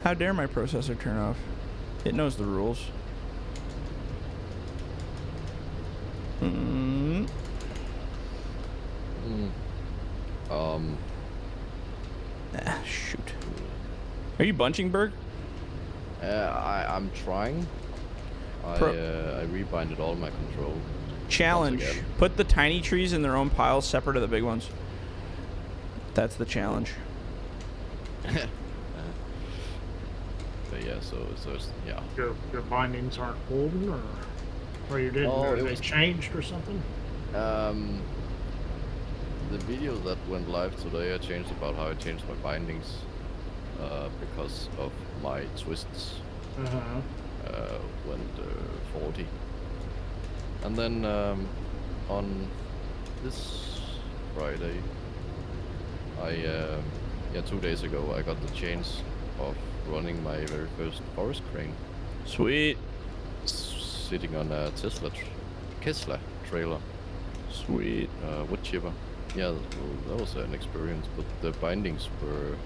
How dare my processor turn off? It knows the rules. Shoot. Are you bunching, Berg? I'm trying. I rebinded all my control. Challenge. Put the tiny trees in their own piles separate of the big ones. That's the challenge. But yeah, so yeah. Your bindings aren't holding, or you didn't, or they changed or something? The video that went live today, I changed about how I changed my bindings because of my twists. Went 40. And then on this Friday, 2 days ago, I got the chance of running my very first forest crane. Sweet. Sitting on a Tesla trailer. Sweet. Wood chipper. Yeah, that was an experience, but the bindings were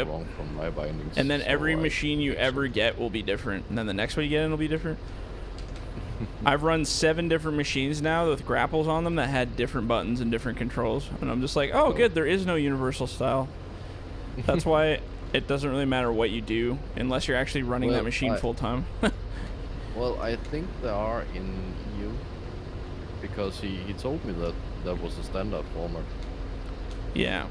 wrong from my bindings. And then every machine you ever get will be different, and then the next one you get in will be different. I've run 7 different machines now with grapples on them that had different buttons and different controls, and I'm just like, oh, good, there is no universal style. That's why it doesn't really matter what you do unless you're actually running that machine full time. Well, I think there are in EU, because he told me that was a standard format. Yeah.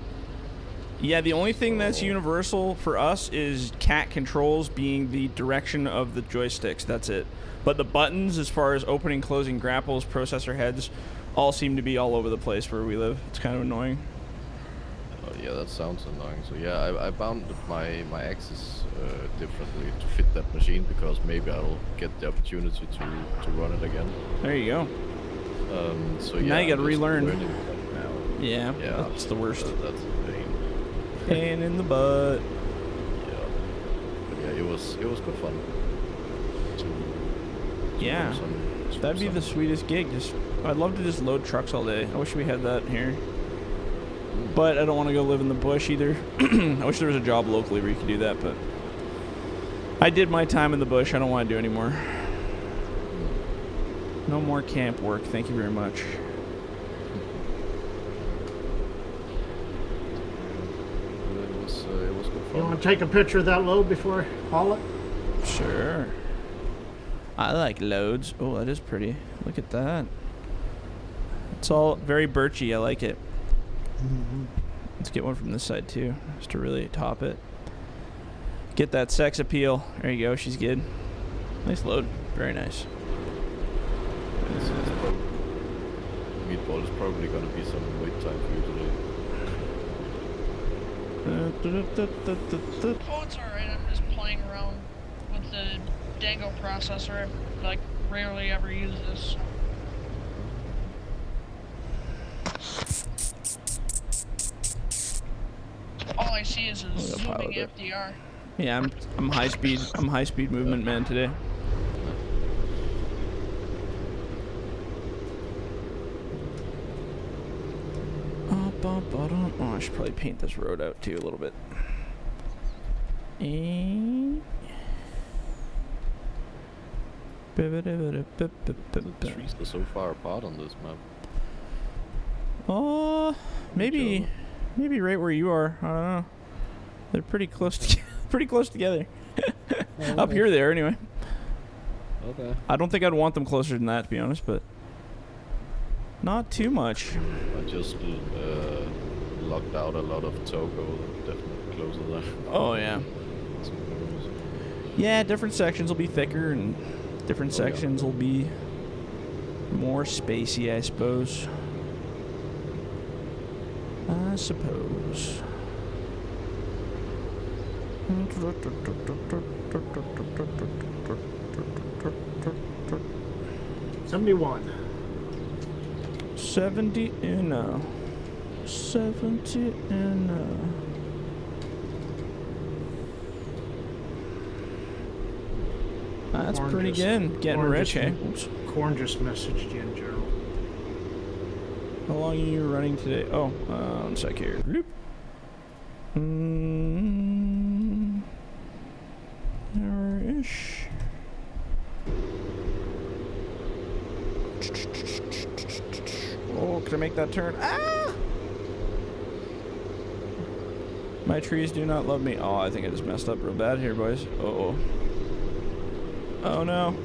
Yeah, the only thing that's universal for us is cat controls being the direction of the joysticks. That's it. But the buttons, as far as opening, closing grapples, processor heads, all seem to be all over the place where we live. It's kind of annoying. Oh yeah, that sounds annoying. So yeah, I bound my axis differently to fit that machine, because maybe I'll get the opportunity to run it again. There you go. So yeah, now you gotta relearn. Now. Yeah, that's the worst. That's a pain. Pain in the butt. Yeah, but yeah, it was good fun. Yeah, that'd be the sweetest gig. I'd love to just load trucks all day. I wish we had that here. But I don't want to go live in the bush either. I wish there was a job locally where you could do that, but I did my time in the bush. I don't want to do anymore. No more camp work. Thank you very much. It was good fun. You want to take a picture of that load before I haul it? Sure. I like loads. Oh, that is pretty. Look at that. It's all very birchy. I like it. Let's get one from this side too, just to really top it. Get that sex appeal. There you go. She's good. Nice load. Very nice. Meatball is probably going to be some wait time for you today. Oh, it's alright. I'm just playing around with the Dango processor. I, like, rarely ever use this. All I see is a zooming FDR. Yeah, I'm high speed. I'm high speed movement man today. Oh, I should probably paint this road out too a little bit. The trees are so far apart on this map. Oh, maybe right where you are. I don't know. They're pretty close together. Up here they are anyway. Okay. I don't think I'd want them closer than that, to be honest, but not too much. I just locked out a lot of Togo, definitely closer there. Oh yeah. Yeah, different sections will be thicker and different sections will be more spacey, I suppose. $71. 70 and 70 and That's Corn pretty good. Getting rich, eh? Oops. Corn just messaged you in general. How long are you running today? Oh, 1 sec here. There-ish. Oh, can I make that turn? Ah! My trees do not love me. Oh, I think I just messed up real bad here, boys. Uh-oh. Oh, no.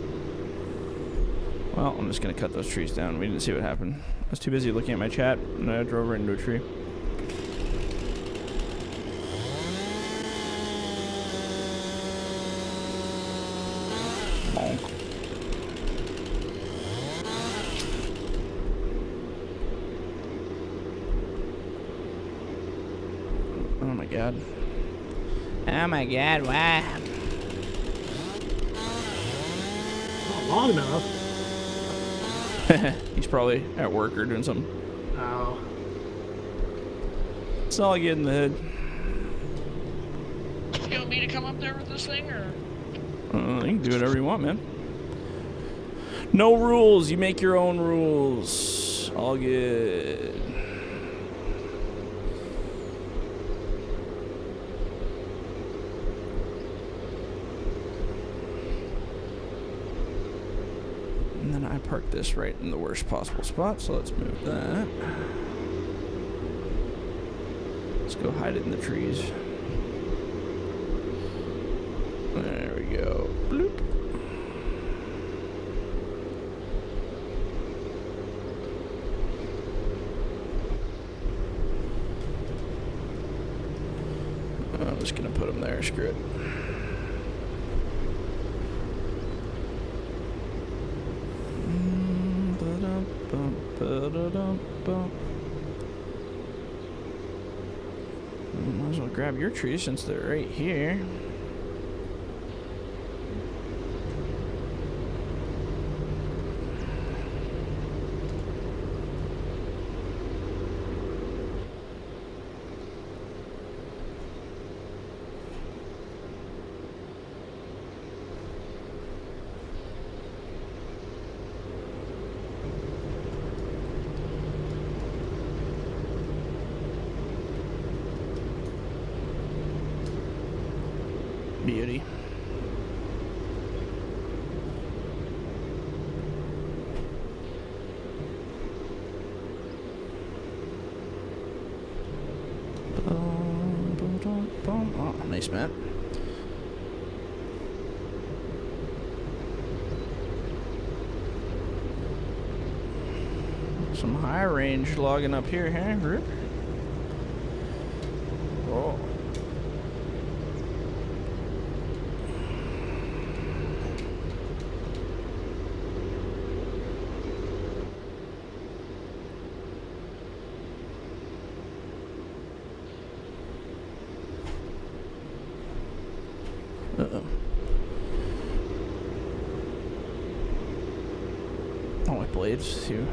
Well, I'm just going to cut those trees down. We didn't see what happened. I was too busy looking at my chat, and I drove right into a tree. Bonk. Oh my god. Oh my god, why? Not long enough. He's probably at work or doing something. Oh. It's all good in the head. You want me to come up there with this thing, or? You can do whatever you want, man. No rules. You make your own rules. All good. And then I parked this right in the worst possible spot, so let's move that. Let's go hide it in the trees. There we go. Bloop. I'm just gonna put them there, screw it. Might as well grab your trees since they're right here. Beauty. Oh, nice, man. Some high range logging up here, huh? Oh. Uh-oh. Oh, my blades, too.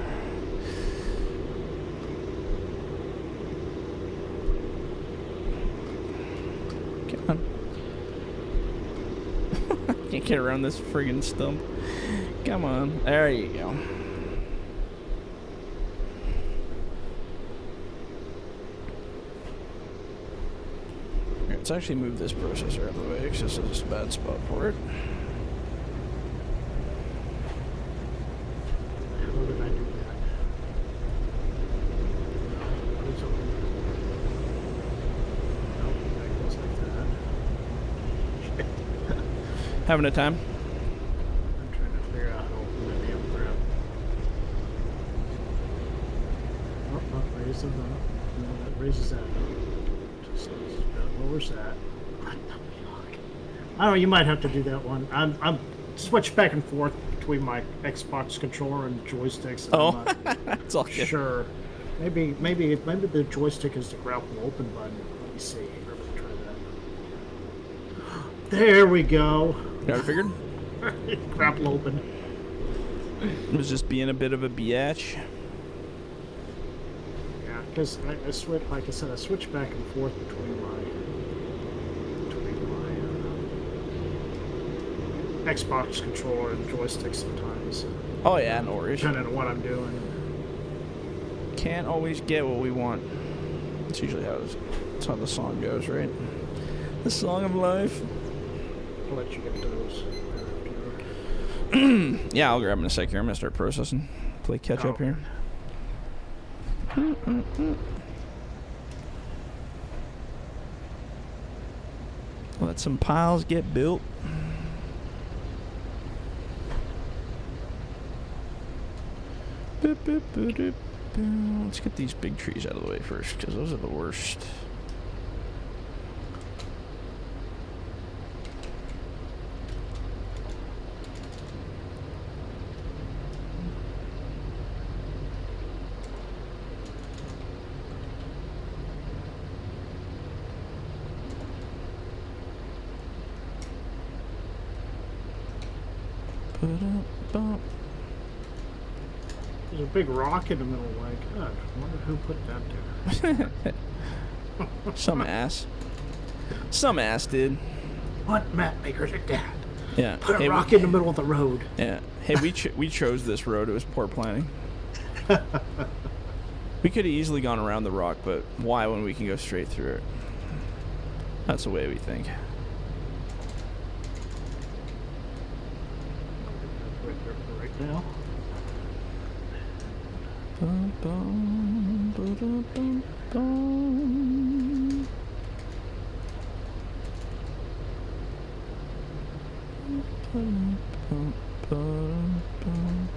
Come on. Can't get around this friggin' stump. Come on. There you go. Let's actually move this processor out of the way because this is a bad spot for it. How did I do that? What is open? Nope, that goes like that. Having a time? I'm trying to figure out how to open the damn crap. Oh, raises that. No, that raises that. Just lowers that. I don't know, you might have to do that one. I'm switched back and forth between my Xbox controller and the joysticks. And Oh, I'm not that's all good. sure. Maybe the joystick is the grapple open button. Let me see. Let me try that. There we go. Got it figured? Grapple open. It was just being a bit of a biatch. Yeah, because I switch, like I said, I switch back and forth between my Xbox controller and joystick sometimes. Oh yeah, no worries. Depending on what I'm doing. Can't always get what we want. That's usually how the song goes, right? The song of life. I'll let you get those. FDR. Yeah, I'll grab them in a sec here. I'm gonna start processing. Play catch up here. Let some piles get built. Let's get these big trees out of the way first, because those are the worst. There's a big rock in the middle. Like, God, I wonder who put that there. Some ass. Some ass, dude. What map maker did that? Yeah. Put a rock in the middle of the road. Yeah. Hey, we chose this road. It was poor planning. We could have easily gone around the rock, but why when we can go straight through it? That's the way we think. Right now. Bum, bum, ba-dum, bum, bum. Bum, bum, bum, bum.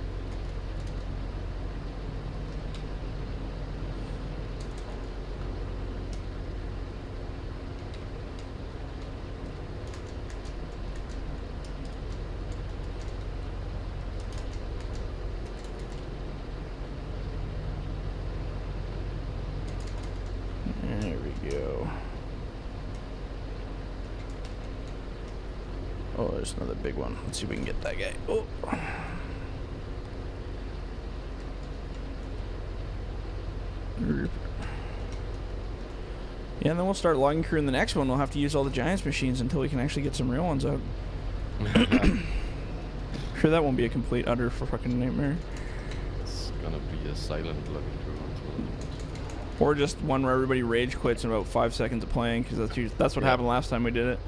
There we go. Oh, there's another big one. Let's see if we can get that guy. Oh. Yeah, and then we'll start logging crew in the next one. We'll have to use all the Giants machines until we can actually get some real ones out. Sure, that won't be a complete utter for fucking nightmare. It's gonna be a silent logging crew until. Or just one where everybody rage quits in about 5 seconds of playing, because that's what happened last time we did it.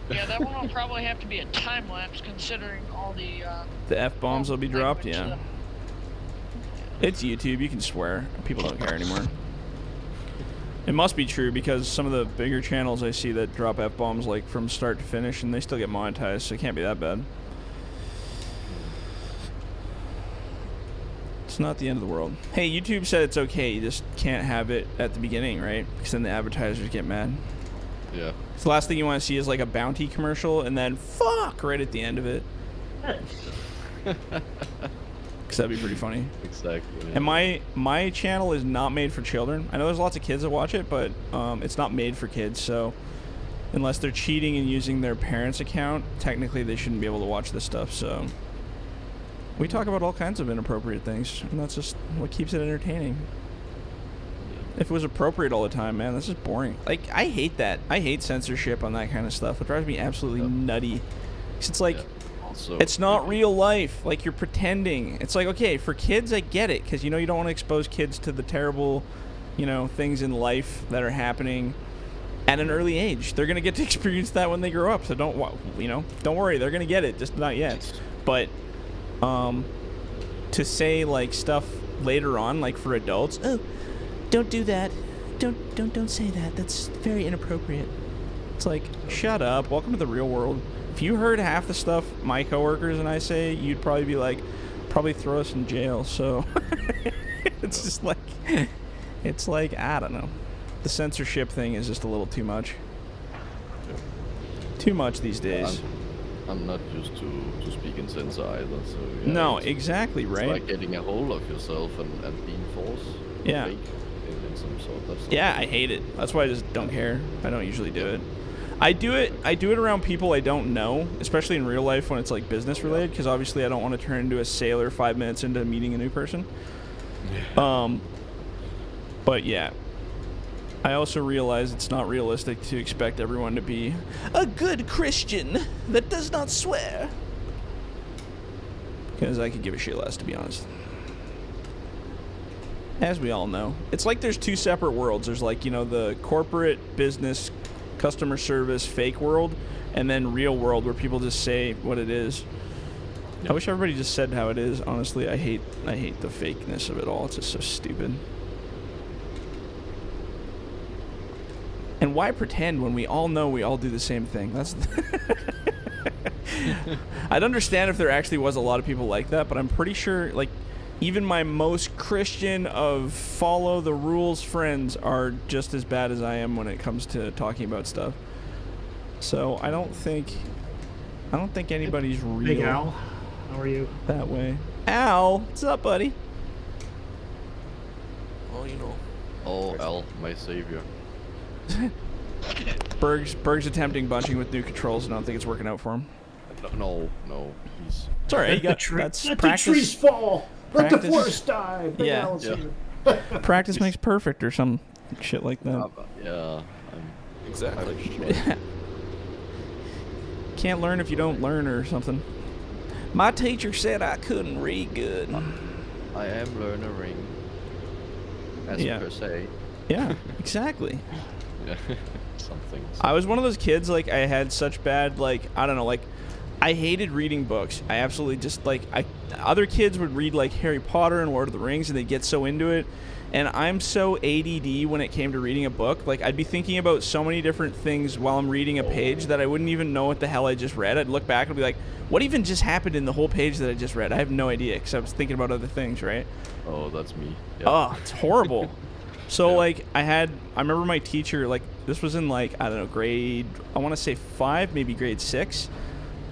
Yeah, that one will probably have to be a time lapse, considering all the F-bombs will be dropped, language yeah. that- It's YouTube, you can swear. People don't care anymore. It must be true, because some of the bigger channels I see that drop F-bombs like from start to finish, and they still get monetized, so it can't be that bad. It's not the end of the world. Hey, YouTube said it's okay, you just can't have it at the beginning, right? Because then the advertisers get mad. Yeah. So the last thing you want to see is like a bounty commercial, and then fuck right at the end of it. Because that'd be pretty funny. Exactly. Yeah. And my channel is not made for children. I know there's lots of kids that watch it, but it's not made for kids. So unless they're cheating and using their parents' account, technically they shouldn't be able to watch this stuff. So we talk about all kinds of inappropriate things, and that's just what keeps it entertaining. If it was appropriate all the time, man, this is boring. Like, I hate that. I hate censorship on that kind of stuff. It drives me absolutely nutty. 'Cause it's like, Also, it's not real life. Like, you're pretending. It's like, okay, for kids, I get it, because, you know, you don't want to expose kids to the terrible, you know, things in life that are happening at an early age. They're going to get to experience that when they grow up, so don't worry. They're going to get it, just not yet. But to say, like, stuff later on, like, for adults, oh, don't do that. Don't say that. That's very inappropriate. It's like, shut up. Welcome to the real world. If you heard half the stuff my coworkers and I say, you'd probably be like, probably throw us in jail. So it's just like, it's like, I don't know. The censorship thing is just a little too much. Too much these days. I'm not used to speak in censor either, so yeah, No, it's exactly, right? like getting a hold of yourself and being forced. Yeah. Fake in some sort. That's Yeah, I hate it. That's why I just don't care. I don't usually do it. I do it around people I don't know, especially in real life when it's like business related, because obviously I don't want to turn into a sailor 5 minutes into meeting a new person. But yeah, I also realize it's not realistic to expect everyone to be a good Christian that does not swear, because I could give a shit less, to be honest. As we all know, it's like there's two separate worlds. There's, like, you know, the corporate business customer service fake world, and then real world where people just say what it is. I wish everybody just said how it is. Honestly, I hate the fakeness of it all. It's just so stupid. And why pretend when we all know we all do the same thing? That's I'd understand if there actually was a lot of people like that, but I'm pretty sure, like, even my most Christian of follow the rules friends are just as bad as I am when it comes to talking about stuff. So I don't think anybody's real. Big Al, how are you? That way. Al, what's up, buddy? Well, you know. Oh, Al, my savior. Berg's attempting bunching with new controls, and I don't think it's working out for him. No, he's... It's alright, you got Let that's the practice. trees fall. Let the Practice. forest die. Big Yeah. Al's Yeah. here. Practice makes perfect, or some shit like that. Yeah, Exactly. Can't learn if you don't learn, or something. My teacher said I couldn't read good. I am learning, as Yeah. per se. Yeah, exactly. Yeah. Something. I was one of those kids, like, I had such bad, like, I don't know, like, I hated reading books. I absolutely just, like, other kids would read, like, Harry Potter and Lord of the Rings, and they'd get so into it. And I'm so ADD when it came to reading a book. Like, I'd be thinking about so many different things while I'm reading a page that I wouldn't even know what the hell I just read. I'd look back and be like, what even just happened in the whole page that I just read? I have no idea, because I was thinking about other things, right? Oh, that's me. Yeah. Oh, it's horrible. So, Yeah. like, I remember my teacher, like, this was in, like, I don't know, grade, I want to say 5, maybe grade 6.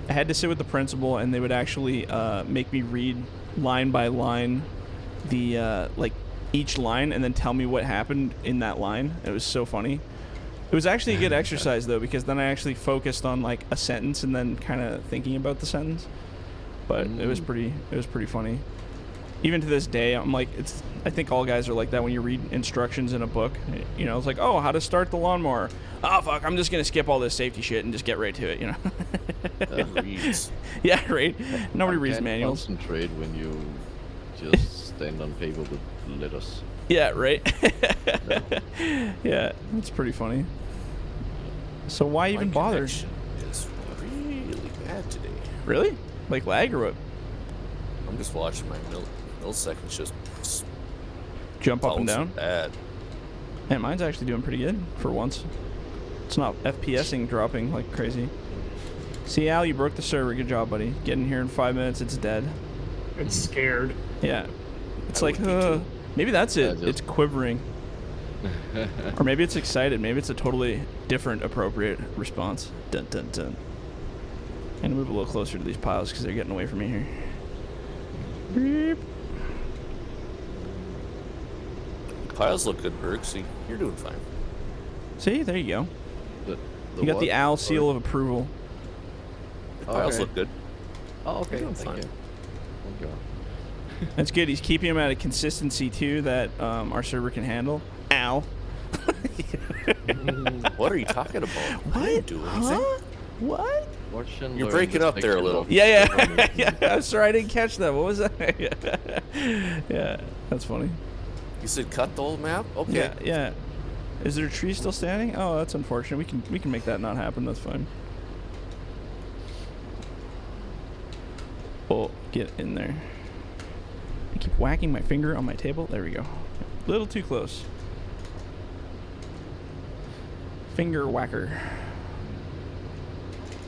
I had to sit with the principal, and they would actually make me read line by line the, like, each line, and then tell me what happened in that line. It was so funny. It was actually a good exercise, though, because then I actually focused on, like, a sentence and then kind of thinking about the sentence. But it was pretty funny. Even to this day, I'm like, I think all guys are like that when you read instructions in a book. You know, it's like, oh, how to start the lawnmower. Oh, fuck, I'm just going to skip all this safety shit and just get right to it, you know? Reads. Yeah, right? Nobody reads Can't manuals. concentrate when you just stand on paper with letters. Yeah, right? Yeah, it's pretty funny. So why even My bother? connection is really bad today. Really? Like lag or what? I'm just watching my milliseconds just Jump up and bouncing down? bad. Man, mine's actually doing pretty good for once. It's not FPSing dropping like crazy. See, Al, you broke the server. Good job, buddy. Get in here in 5 minutes. It's dead. It's scared. Yeah. It's I like, would be too. maybe that's it. Yeah, It's quivering. Or maybe it's excited. Maybe it's a totally different, appropriate response. Dun, dun, dun. And move a little closer to these piles because they're getting away from me here. Beep. Piles look good, Berg. See, you're doing fine. See, there you go. The You got what? the Al Sorry. seal of approval. Piles Okay. look good. Oh, okay. You're doing Thank fine. you. Thank you. That's good. He's keeping him at a consistency, too, that our server can handle. Al. What are you talking about? I didn't do anything. Huh? What? Watch and You're learn breaking the up there a section little. of Yeah. government. Yeah. I'm sorry, I didn't catch that. What was that? Yeah, that's funny. You said cut the old map? Okay. Yeah, yeah. Is there a tree still standing? Oh, that's unfortunate. We can make that not happen. That's fine. Oh, get in there. I keep whacking my finger on my table. There we go. A little too close. Finger whacker.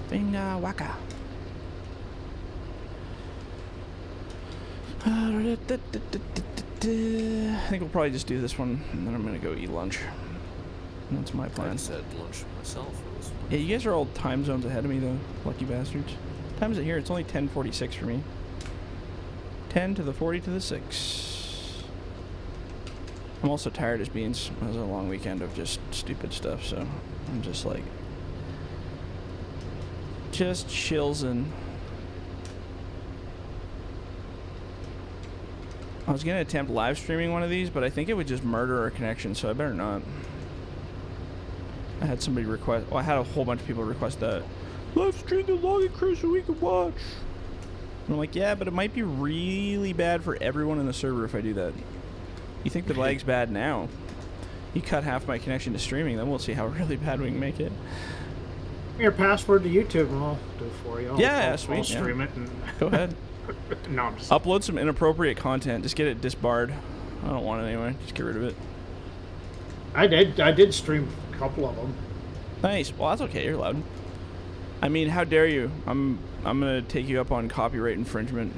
Finger whacker. I think we'll probably just do this one, and then I'm gonna go eat lunch. That's my I plan. just had lunch myself. It was Yeah, you guys are all time zones ahead of me, though. Lucky bastards. What time is it here? It's only 10:46 for me. 10 to the 40 to the 6. I'm also tired as beans. It was a long weekend of just stupid stuff, so I'm just like... just chillsing. I was going to attempt live streaming one of these, but I think it would just murder our connection, so I better not. I had somebody request... Well, I had a whole bunch of people request that. Live stream the logging crew so we can watch. And I'm like, yeah, but it might be really bad for everyone in the server if I do that. You think the lag's bad now? You cut half my connection to streaming, then we'll see how really bad we can make it. Your password to YouTube, and I'll do it for you. I'll Sweet. I'll stream it. And Go ahead. no, I'm just. Upload some inappropriate content. Just get it disbarred. I don't want it anyway. Just get rid of it. I did stream a couple of them. Nice. Well, that's okay. You're allowed. I mean, how dare you? I'm gonna take you up on copyright infringement.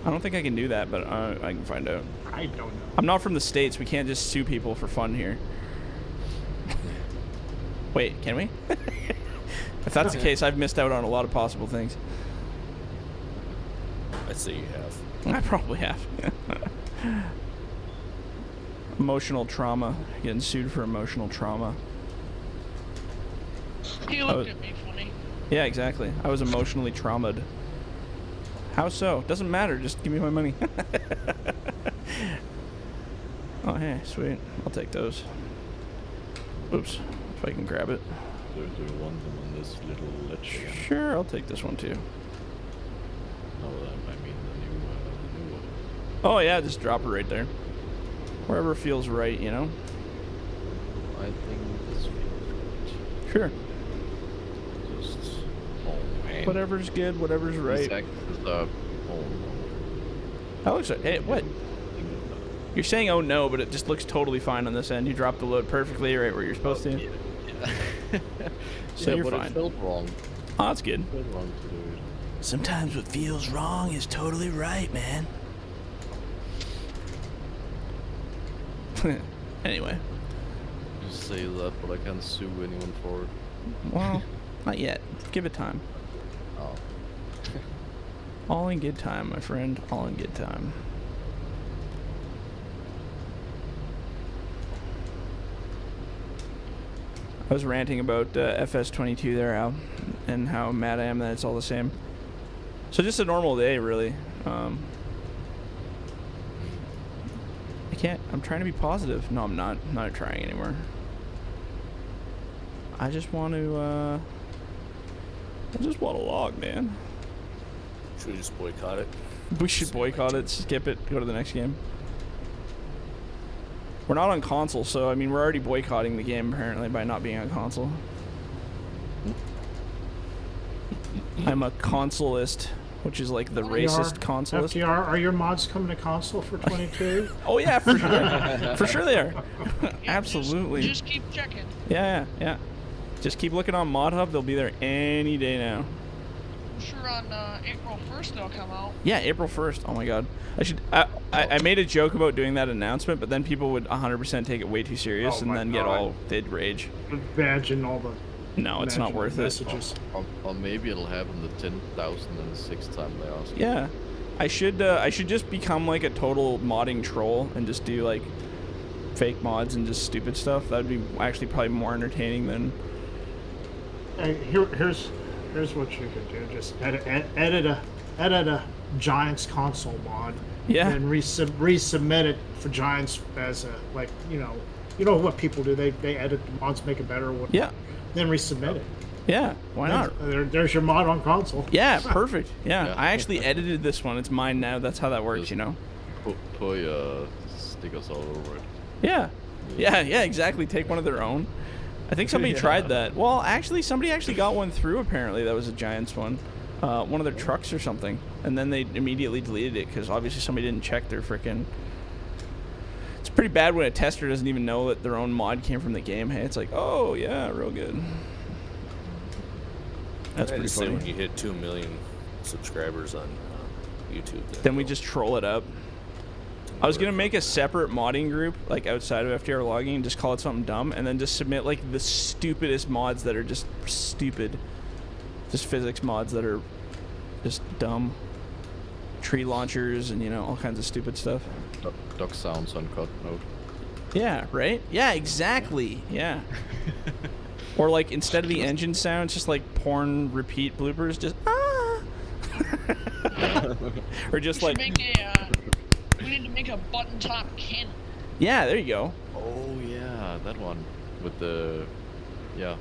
I don't think I can do that, but I can find out. I don't know. I'm not from the States. We can't just sue people for fun here. Wait, can we? If that's the case, I've missed out on a lot of possible things. I'd say you have. I probably have. Emotional trauma. Getting sued for emotional trauma. He looked at me funny. Yeah, exactly. I was emotionally traumatized. How so? Doesn't matter. Just give me my money. Oh, hey, sweet. I'll take those. Oops. If I can grab it. Do you want them on this little ledge again? Sure, I'll take this one too. No, I mean the new one. Oh, yeah, just drop it right there. Wherever feels right, you know? I think this feels right. Sure. Just, oh man. Whatever's good, whatever's right. Exactly. Oh no. That looks like, hey, what? You're saying oh no, but it just looks totally fine on this end. You dropped the load perfectly right where you're supposed to. Yeah. So yeah, you're but fine. It felt wrong. Oh, that's good. It felt wrong to do it. Sometimes what feels wrong is totally right, man. Anyway. Just say that, but I can't sue anyone for it. Well, not yet. Give it time. Oh. All in good time, my friend. All in good time. I was ranting about FS22 there, Al, and how mad I am that it's all the same. So just a normal day, really. I can't. I'm trying to be positive. No, I'm not. I'm not trying anymore. I just want to. I just want to log, man. Should we just boycott it? We should boycott it, skip it, go to the next game. We're not on console, so I mean we're already boycotting the game apparently by not being on console. I'm a consoleist, which is like the racist consoleist. FDR, are your mods coming to console for 22? Oh yeah, for sure. For sure they are. Yeah, Absolutely. Just keep checking. Yeah. Just keep looking on Mod Hub. They'll be there any day now. I'm sure on April 1st they'll come out. Yeah, April 1st. Oh my god. I made a joke about doing that announcement, but then people would 100% take it way too serious and then get all, they'd rage. Imagine all the No, it's not worth it. messages. Or maybe it'll happen the 10,006th time they ask. Yeah. I should just become like a total modding troll and just do like fake mods and just stupid stuff. That'd be actually probably more entertaining than... Hey, here's what you could do. Just edit a Giants console mod. Yeah. And resubmit it for Giants as a, like, you know what people do. They edit the mods, make it better. Yeah. Then resubmit it. Yeah. Why not? There's your mod on console. Yeah. Perfect. Yeah. Yeah. I actually edited this one. It's mine now. That's how that works. You know. Put stickers all over it. Yeah. Yeah. Exactly. Take one of their own. I think somebody tried that. Well, actually, somebody actually got one through, apparently. That was a Giants one. One of their trucks or something. And then they immediately deleted it because obviously somebody didn't check their frickin'... It's pretty bad when a tester doesn't even know that their own mod came from the game. Hey, it's like, oh, yeah, real good. That's pretty say funny. when you hit 2 million subscribers on YouTube. Then we just troll it up. I was going to make a separate modding group, like outside of FDR Logging, and just call it something dumb, and then just submit like the stupidest mods that are just stupid. Just physics mods that are just dumb. Tree launchers and, all kinds of stupid stuff. Duck sounds on cut mode. Yeah, right? Yeah, exactly. Yeah. Or like instead of the engine sounds, just like porn repeat bloopers, just or just like... We need to make a button top cannon. Yeah, there you go. Oh yeah, that one with the You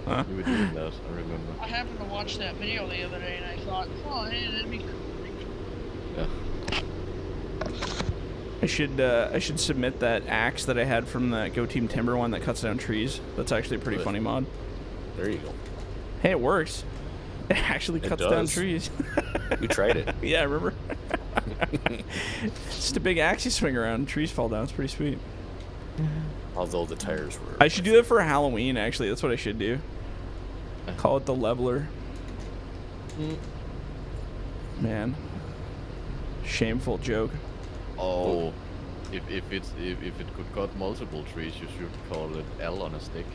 were doing that, I remember. I happened to watch that video the other day and I thought, oh, hey, that'd be cool. Yeah. I should submit that axe that I had from the Go Team Timber one that cuts down trees. That's actually a pretty funny mod. There you go. Hey, it works. It actually It cuts down does. trees. We tried it. Yeah, I remember. Just a big axe you swing around, trees fall down. It's pretty sweet. Although the tires were. I should do that for Halloween, actually. That's what I should do. Call it the leveler. Man. Shameful joke. Oh, if it could cut multiple trees, you should call it L on a stick.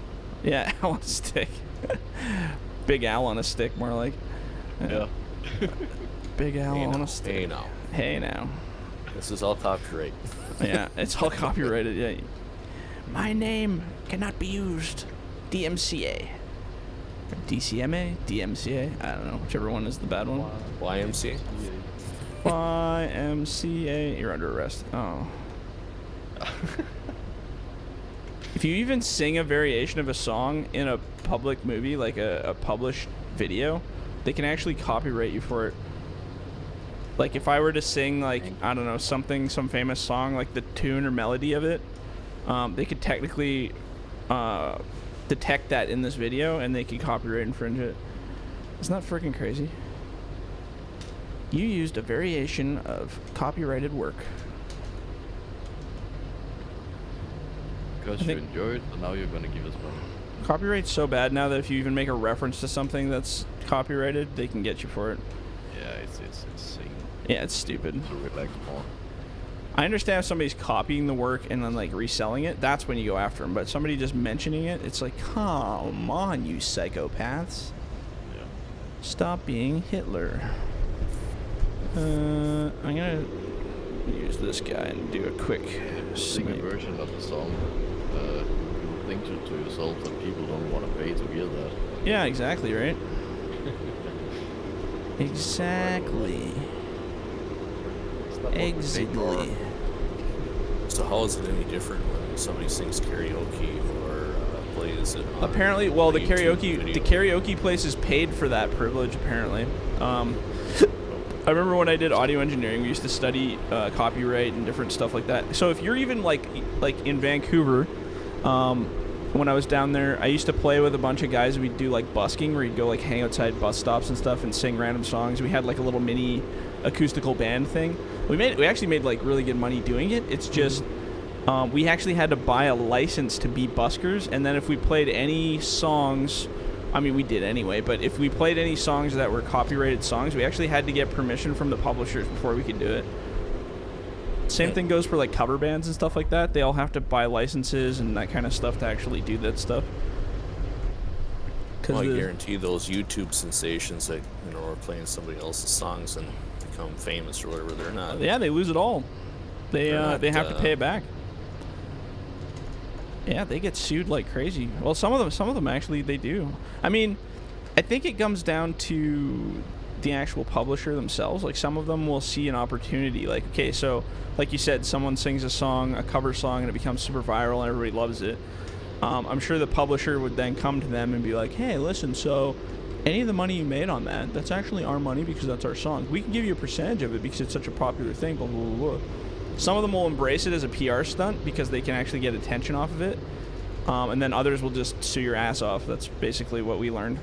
Yeah, Al on a stick. Big Al on a stick, more like. Yeah. Big Al Hey on now, a stick. hey now. Hey now. This is all copyright. Yeah, it's all copyrighted. Yeah. My name cannot be used. DMCA. Or DCMA? DMCA? I don't know. Whichever one is the bad one. YMCA? YMCA. You're under arrest. Oh. If you even sing a variation of a song in a public movie, like a published video, they can actually copyright you for it. Like if I were to sing like, I don't know, some famous song, like the tune or melody of it, they could technically detect that in this video and they could copyright infringe it. Isn't that freaking crazy? You used a variation of copyrighted work. Because you enjoyed, and now you're gonna give us money. Copyright's so bad now that if you even make a reference to something that's copyrighted, they can get you for it. Yeah, it's insane. Yeah, it's stupid. To relax more. I understand if somebody's copying the work and then like reselling it, that's when you go after them. But somebody just mentioning it, it's like, come on, you psychopaths. Yeah. Stop being Hitler. I'm gonna use this guy and do a quick Sing a snipe. version of the song. You think to yourself that people don't want to pay to hear that. Yeah, exactly, right? Exactly. It's not what we pay for. Exactly. So how is it any different when somebody sings karaoke or plays it on Apparently, well, a the YouTube karaoke video? place is paid for that privilege. Apparently, I remember when I did audio engineering, we used to study copyright and different stuff like that. So if you're even like in Vancouver, when I was down there, I used to play with a bunch of guys. We'd do like busking, where you'd go like hang outside bus stops and stuff and sing random songs. We had like a little mini acoustical band thing. We actually made like really good money doing it. It's just we actually had to buy a license to be buskers, and then if we played any songs, I mean we did anyway, but if we played any songs that were copyrighted songs, we actually had to get permission from the publishers before we could do it. Same thing goes for like cover bands and stuff like that. They all have to buy licenses and that kind of stuff to actually do that stuff. Well, I guarantee those YouTube sensations that are playing somebody else's songs and become famous or whatever, they're not. Yeah, they lose it all. They not, they have to pay it back. Yeah, they get sued like crazy. Well, some of them actually they do. I mean, I think it comes down to the actual publisher themselves. Like some of them will see an opportunity. Like, okay, so like you said, someone sings a song, a cover song, and it becomes super viral and everybody loves it. I'm sure the publisher would then come to them and be like, hey, listen, so any of the money you made on that, that's actually our money because that's our song. We can give you a percentage of it because it's such a popular thing, blah, blah, blah, blah. Some of them will embrace it as a PR stunt because they can actually get attention off of it. And then others will just sue your ass off. That's basically what we learned.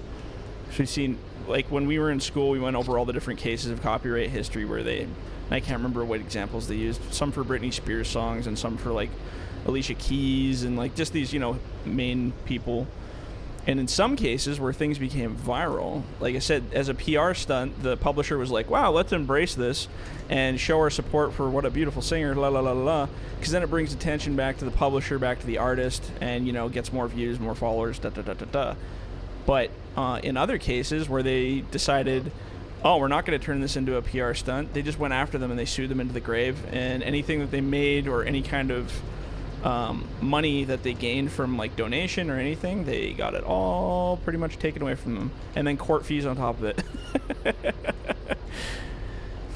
So we've seen, like when we were in school, we went over all the different cases of copyright history where I can't remember what examples they used. Some for Britney Spears songs and some for like Alicia Keys and like just these, main people. And in some cases where things became viral, like I said, as a PR stunt, the publisher was like, wow, let's embrace this and show our support for what a beautiful singer, la la la la, because then it brings attention back to the publisher, back to the artist, and, gets more views, more followers, da da da da da. But in other cases where they decided, oh, we're not going to turn this into a PR stunt, they just went after them and they sued them into the grave, and anything that they made or any kind of money that they gained from like donation or anything, they got it all pretty much taken away from them, and then court fees on top of it.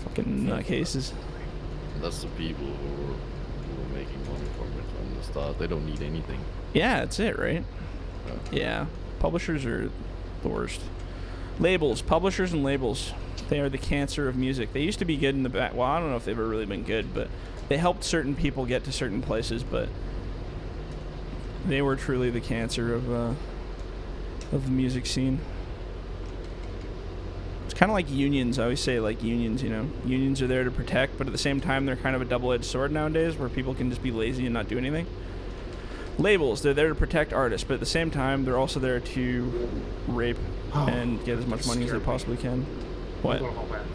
Fucking nutcases. That's the people who are making money from it from the start. They don't need anything. Yeah, that's it, right? Yeah, publishers are the worst. Labels, publishers and labels, they are the cancer of music. They used to be good in the back. Well, I don't know if they've ever really been good, but they helped certain people get to certain places, but they were truly the cancer of of the music scene. It's kind of like unions. I always say like unions, you know. Unions are there to protect, but at the same time, they're kind of a double-edged sword nowadays where people can just be lazy and not do anything. Labels, they're there to protect artists, but at the same time, they're also there to rape and get as much money as they possibly can. What? I'm gonna haul that.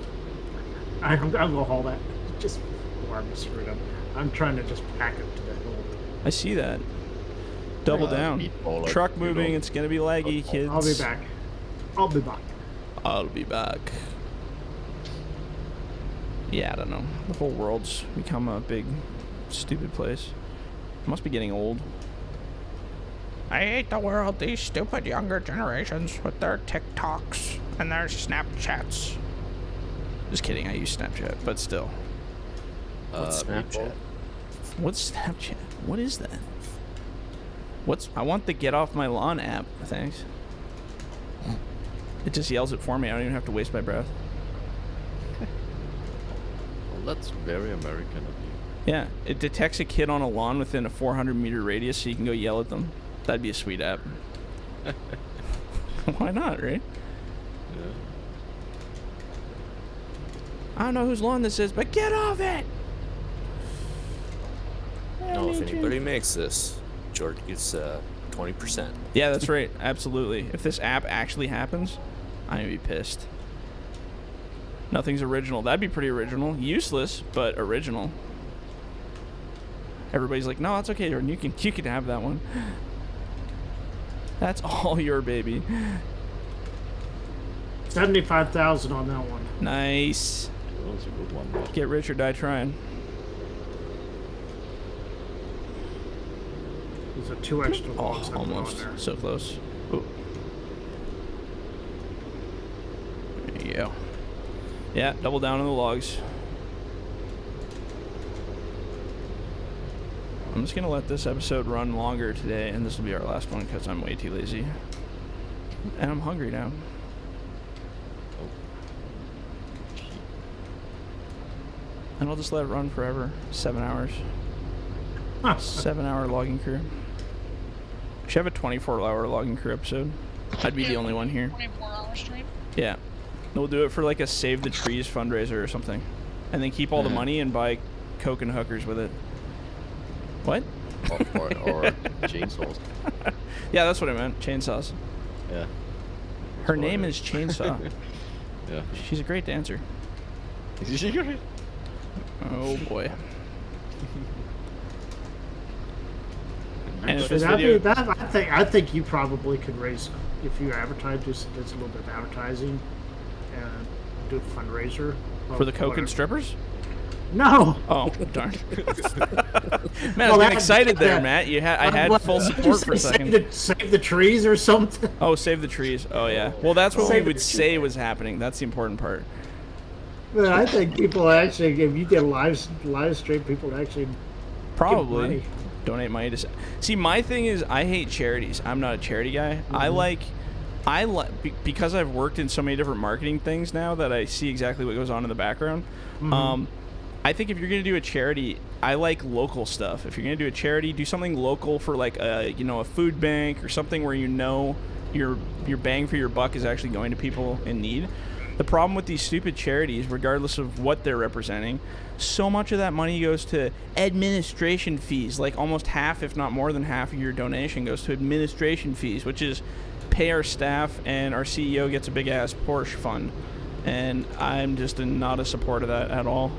I'm gonna haul that. Just before I'm screwed up. I'm trying to just pack it to the hill. I see that. Double down. Truck moving, it's gonna be laggy, kids. I'll be back. I'll be back. I'll be back. Yeah, I don't know. The whole world's become a big, stupid place. It must be getting old. I hate the world, these stupid younger generations with their TikToks and their Snapchats. Just kidding, I use Snapchat, but still. What's Snapchat? What's Snapchat? What is that? I want the Get Off My Lawn app, thanks. It just yells it for me, I don't even have to waste my breath. Well, that's very American of you. Yeah, it detects a kid on a lawn within a 400-meter radius so you can go yell at them. That'd be a sweet app. Why not, right? Yeah. I don't know whose lawn this is, but get off it! No, if anybody makes this, George gets 20%. Yeah, that's right. Absolutely. If this app actually happens, I'm gonna be pissed. Nothing's original. That'd be pretty original. Useless, but original. Everybody's like, no, that's okay, Jordan. You can have that one. That's all your baby. 75,000 on that one. Nice. That was a good one. But Get rich or die trying. These are 2 extra logs. Oh, I put on almost. there. So close. Ooh. There you go. Yeah, double down on the logs. I'm just gonna let this episode run longer today, and this will be our last one because I'm way too lazy. And I'm hungry now. And I'll just let it run forever. 7 hours. 7-hour logging crew. We should have a 24-hour logging crew episode. I'd be the only one here. 24-hour stream. Yeah. We'll do it for like a Save the Trees fundraiser or something. And then keep all the money and buy coke and hookers with it. What? or chainsaws. Yeah, that's what I meant. Chainsaws. Yeah. Her name is Chainsaw. Yeah. She's a great dancer. Oh boy. And if this video... I think you probably could raise, if you advertise, just a little bit of advertising and do a fundraiser. For the coke and strippers? No. Oh, darn. Man, I was getting excited there, Matt. I had full support for a second. Save the trees or something. Oh, save the trees. Oh, yeah. Well, that's what we would say was happening. That's the important part. But I think people actually, if you did a live stream, people would actually probably give money. Donate money to... See, my thing is I hate charities. I'm not a charity guy. Mm-hmm. Because I've worked in so many different marketing things now that I see exactly what goes on in the background. Mm-hmm. I think if you're going to do a charity, I like local stuff. If you're going to do a charity, do something local for like a food bank or something where your bang for your buck is actually going to people in need. The problem with these stupid charities, regardless of what they're representing, so much of that money goes to administration fees. Like almost half, if not more than half of your donation goes to administration fees, which is pay our staff, and our CEO gets a big ass Porsche fund. And I'm just not a support of that at all.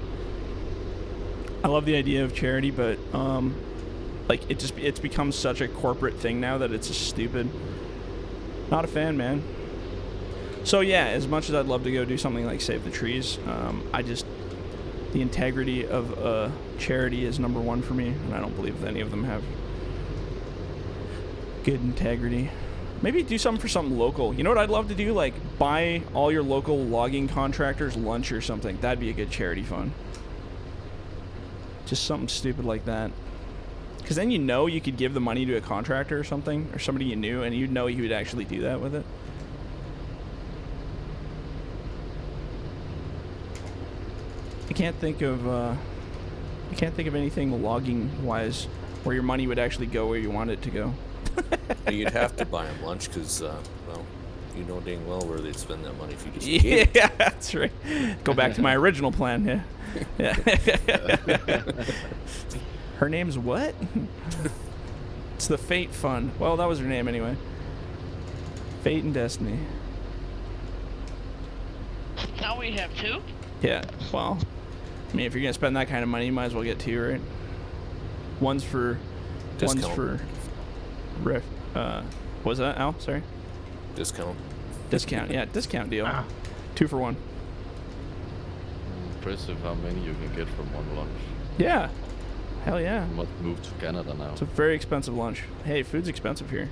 I love the idea of charity, but it's become such a corporate thing now that it's just stupid. Not a fan, man. So yeah, as much as I'd love to go do something like Save the Trees, the integrity of a charity is number one for me, and I don't believe any of them have good integrity. Maybe do something for something local. You know what I'd love to do? Like buy all your local logging contractors lunch or something. That'd be a good charity fund. Just something stupid like that. Because then you could give the money to a contractor or something, or somebody you knew, and you'd know he would actually do that with it. I can't think of anything logging wise where your money would actually go where you want it to go. But you'd have to buy them lunch because, well, you know dang well where they'd spend that money if you just Yeah, gave it. that's right. Go back to my original plan. Yeah. Her name's what? It's the Fate Fund. Well, that was her name anyway. Fate and Destiny. Now we have 2? Yeah, well, I mean, if you're gonna spend that kind of money, you might as well get 2, right? One's for, Discount. what was that, Al? Sorry. Discount. Discount, yeah, discount deal. Ah. 2 for 1. Impressive how many you can get from one lunch. Yeah. Hell yeah. I must move to Canada now. It's a very expensive lunch. Hey, food's expensive here.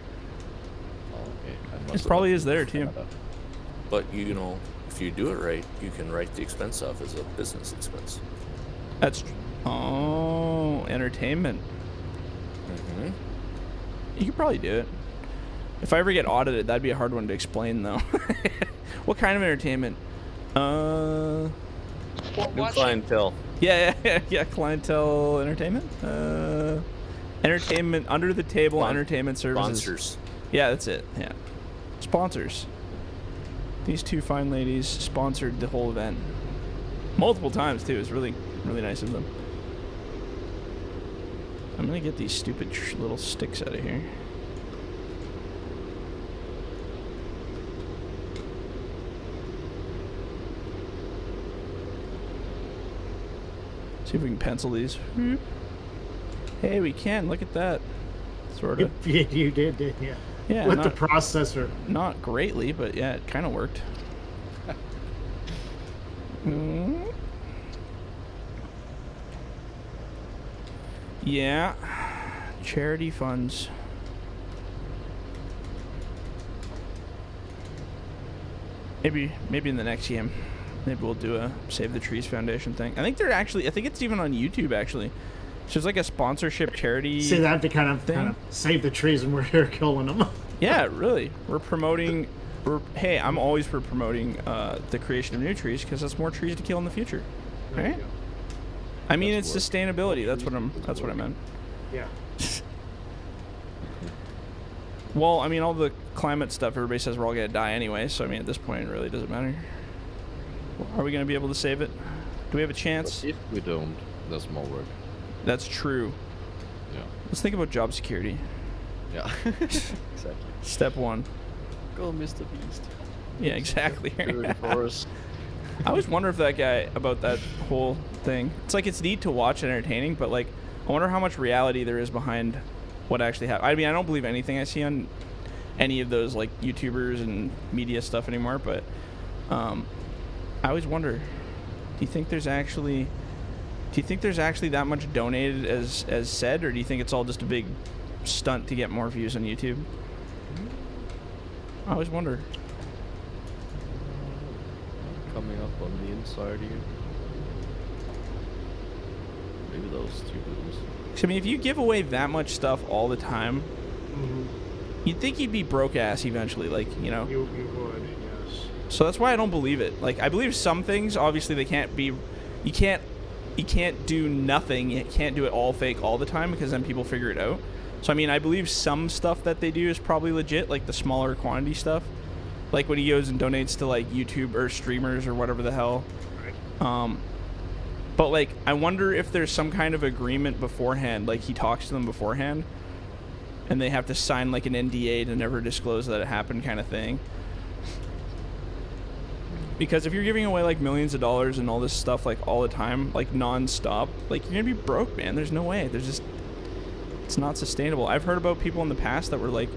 Oh, okay. I must It have probably not is there moved to too. Canada. But, you know, if you do it right, you can write the expense off as a business expense. Entertainment. Mm-hmm. You could probably do it. If I ever get audited, that'd be a hard one to explain, though. What kind of entertainment? Well, New watch it. clientele. Yeah, clientele entertainment. Entertainment under the table entertainment services. Sponsors. Yeah, that's it. Yeah, sponsors. These 2 fine ladies sponsored the whole event multiple times too. It was really, really nice of them. I'm gonna get these stupid little sticks out of here. See if we can pencil these. Hey, we can. Look at that. Sort of. You did, didn't you? Yeah. With the processor. Not greatly, but yeah, it kind of worked. Yeah. Charity funds. Maybe in the next game. Maybe we'll do a Save the Trees Foundation thing. I think it's even on YouTube actually. It's just like a sponsorship charity. See, that'd be kind of thing. save the trees, and we're here killing them. Yeah, really. We're promoting. Hey, I'm always for promoting the creation of new trees because that's more trees to kill in the future, right? I mean, That's it's sustainability. That's what I meant. Yeah. Well, I mean, all the climate stuff. Everybody says we're all gonna die anyway. So I mean, at this point, it really doesn't matter. Are we gonna be able to save it? Do we have a chance? But if we don't, that's more work. That's true. Yeah. Let's think about job security. Yeah. Exactly. Step 1. Go, MrBeast. Yeah, exactly. Do it for us. I always wonder if that guy about that whole thing. It's like it's neat to watch and entertaining, but like I wonder how much reality there is behind what actually happened. I mean, I don't believe anything I see on any of those like YouTubers and media stuff anymore, but I always wonder, do you think there's actually that much donated as said, or do you think it's all just a big stunt to get more views on YouTube? I always wonder. Coming up on the inside here. Maybe those stupid ones. 'Cause, I mean, if you give away that much stuff all the time, you'd think you'd be broke ass eventually, like, you know. You would, yes. So that's why I don't believe it. Like, I believe some things, obviously, they can't be. You can't do nothing. You can't do it all fake all the time because then people figure it out. So I mean, I believe some stuff that they do is probably legit, like the smaller quantity stuff, like when he goes and donates to like YouTube or streamers or whatever the hell. Right. But like, I wonder if there's some kind of agreement beforehand, like he talks to them beforehand, and they have to sign like an NDA to never disclose that it happened, kind of thing. Because if you're giving away like millions of dollars and all this stuff like all the time, like non-stop, like you're gonna be broke, man. There's no way. It's not sustainable. I've heard about people in the past that were like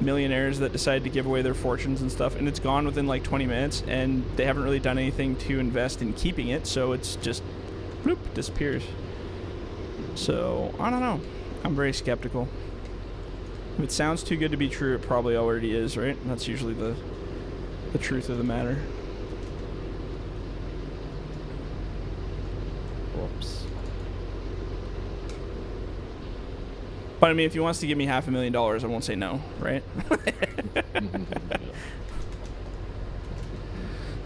millionaires that decided to give away their fortunes and stuff, and it's gone within like 20 minutes, and they haven't really done anything to invest in keeping it, so it's just bloop, disappears. So I don't know. I'm very skeptical. If it sounds too good to be true, it probably already is, right? That's usually the truth of the matter. Whoops. But I mean, if he wants to give me $500,000, I won't say no, right?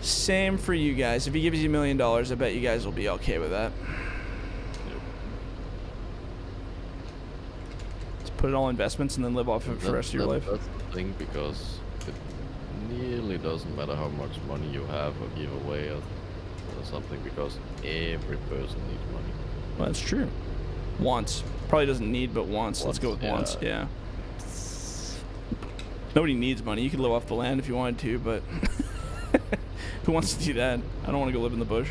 Same for you guys. If he gives you $1 million, I bet you guys will be okay with that. Let's Put it all in investments and then live off of it for the rest of your life. That's the thing, because it nearly doesn't matter how much money you have or give away or something, because every person needs money. Well, that's true. Wants. Probably doesn't need, but wants. Let's go with wants. Yeah. Nobody needs money. You could live off the land if you wanted to, but who wants to do that? I don't want to go live in the bush.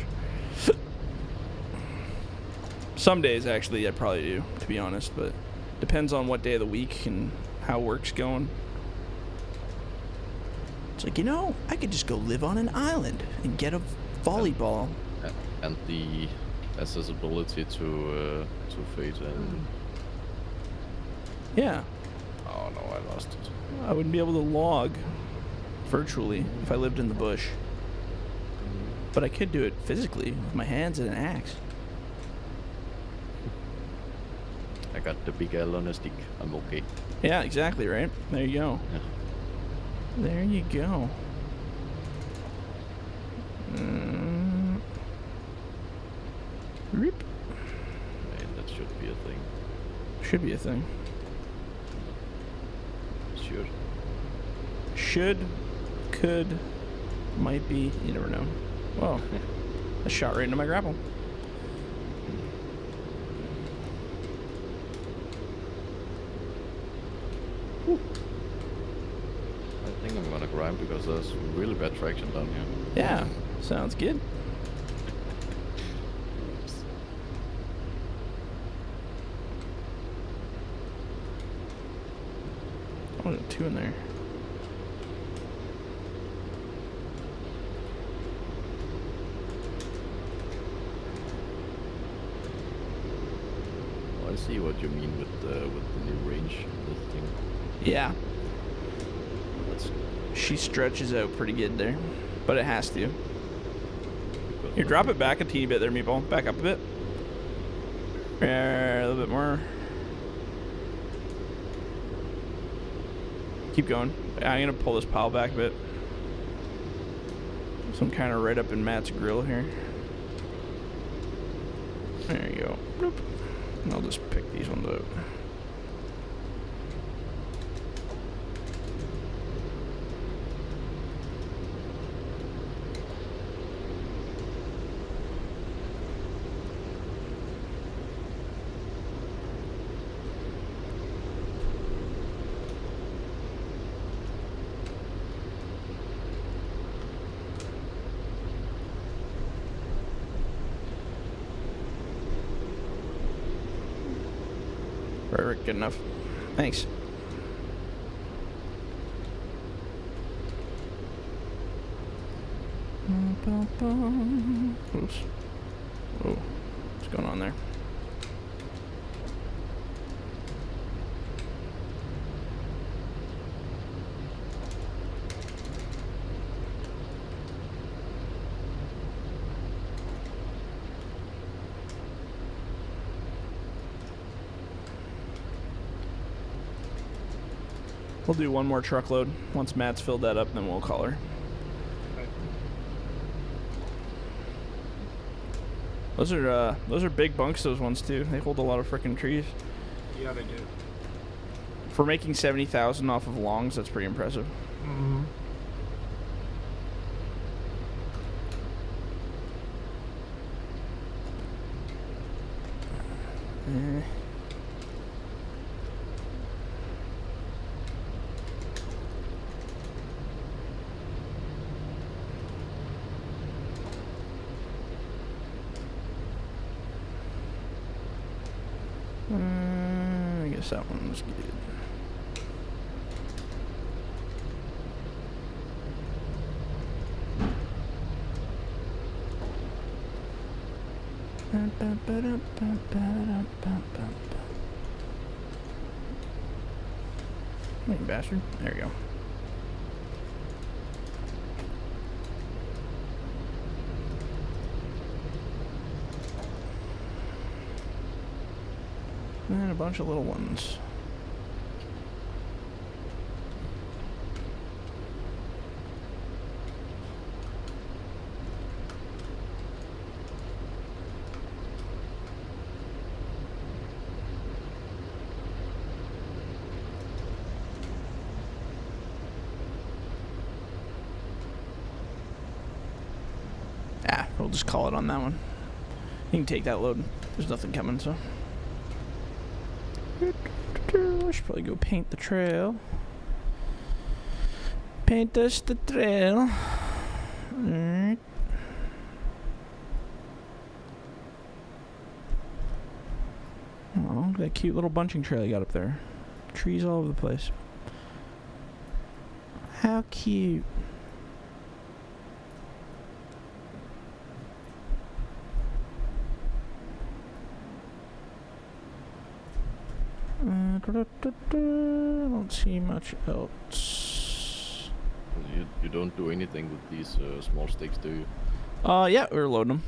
Some days, actually, I probably do, to be honest, but depends on what day of the week and how work's going. It's like, I could just go live on an island and get a volleyball. And the accessibility to fate and... Yeah. Oh no, I lost it. I wouldn't be able to log virtually if I lived in the bush. But I could do it physically with my hands and an axe. I got the big L on a stick. I'm okay. Yeah, exactly, right? There you go. Yeah. There you go. Rip. Man, that should be a thing. Should be a thing. Should. Should, could, might be. You never know. Whoa. A shot right into my grapple. I think I'm gonna grind because there's really bad traction down here. Yeah, sounds good. Oh, there's 2 in there. Oh, I see what you mean with the new range of this thing. Yeah, That's she stretches out pretty good there, but it has to. because Here, drop it back a teeny bit there, Meatball. Back up a bit. A little bit more. Keep going. I'm gonna pull this pile back a bit. So I'm kind of right up in Matt's grill here. There you go. Bloop. And I'll just pick these ones out. Right, good enough. Thanks. Oops. Whoa. What's going on there? We'll do one more truckload. Once Matt's filled that up, then we'll call her. Those are big bunks, those ones too. They hold a lot of frickin' trees. Yeah, they do. For making 70,000 off of longs, that's pretty impressive. Mm-hmm. I guess that one's good. You bastard. There you go. And a bunch of little ones. We'll just call it on that one. You can take that load. There's nothing coming, so. I should probably go paint the trail. Paint us the trail. Alright. Oh, that cute little bunching trail you got up there. Trees all over the place. How cute. Don't see much else. You don't do anything with these small sticks, do you? Yeah, we're loading them.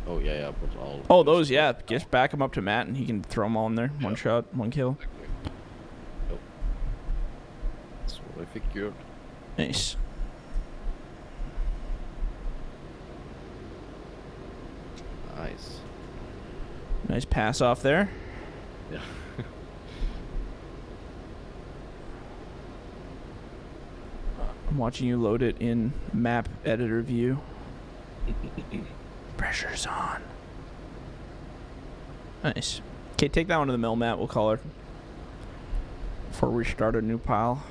Oh yeah, but I'll. Oh, those, yeah. Just back them up to Matt, and he can throw them all in there. One shot, one kill. Exactly. Yep. That's what I figured. Nice. Nice. Nice pass off there. Yeah. I'm watching you load it in map editor view. Pressure's on. Nice. Okay, take that one to the mill, Matt. We'll call her before we start a new pile.